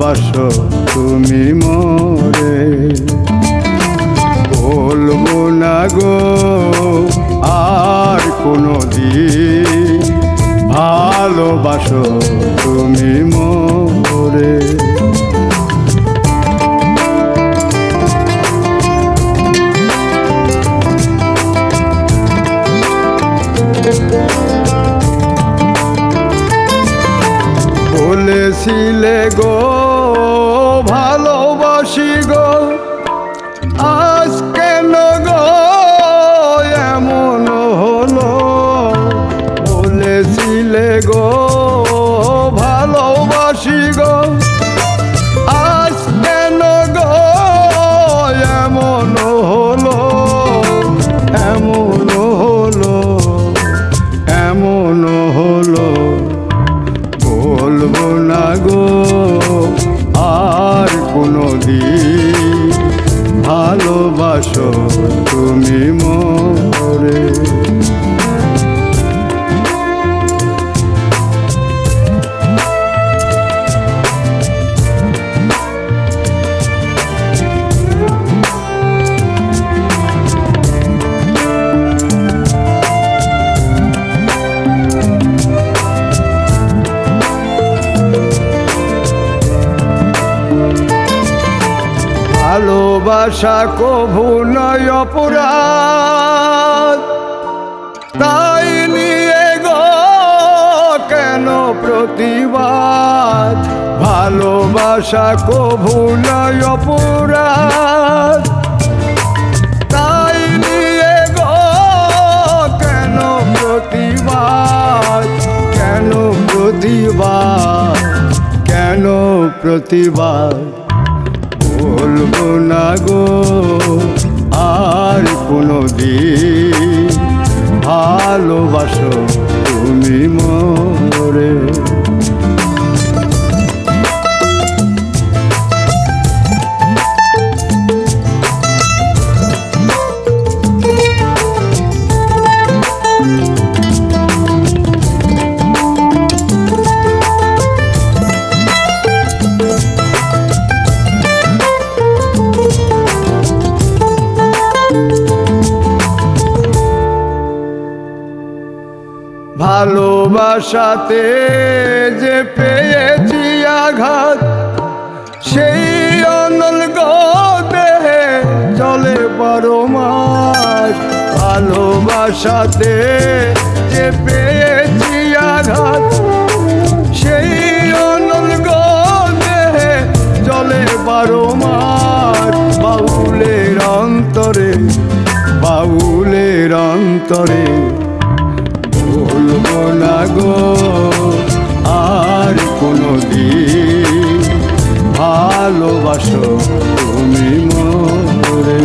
ভালোবাসো তুমি মোরে। বলবো না গো আর কোনো দিন, ভালোবাসো তুমি মোরে। বলেছিলে গো ভালোবাসি গো, আজ কেন গো এমন হলো? বলেছিলে গো ভালোবাসি গো, আজ কেন গো এমন হলো? এমন হলো, এমন হলো। বলবো না গো আর কোনো দিন, ভালোবাসো তুমি মোরে। ভালোবাসা কভু নয় অপরাধ, তাই নিয়ে গো কেন প্রতিবাদ? ভালোবাসা কভু নয় অপরাধ, তাই নিয়ে গো কেন প্রতিবাদ? কেন প্রতিবাদ? কেন প্রতিবাদ? বলবো না গো আর কোনো দিন, ভালোবাসো তুমি মোরে। ভালোবাসাতে যে পেয়েছি আঘাত, সেই অনল গো দেহে চলে 12 মাস। ভালোবাসাতে যে পেয়েছি আঘাত, সেই অনল গো দেহে চলে 12 মাস। বাউলের অন্তরে, বাউলের অন্তরে, বলবো না গো আর কোনো দিন, ভালোবাসো তুমি মোরে।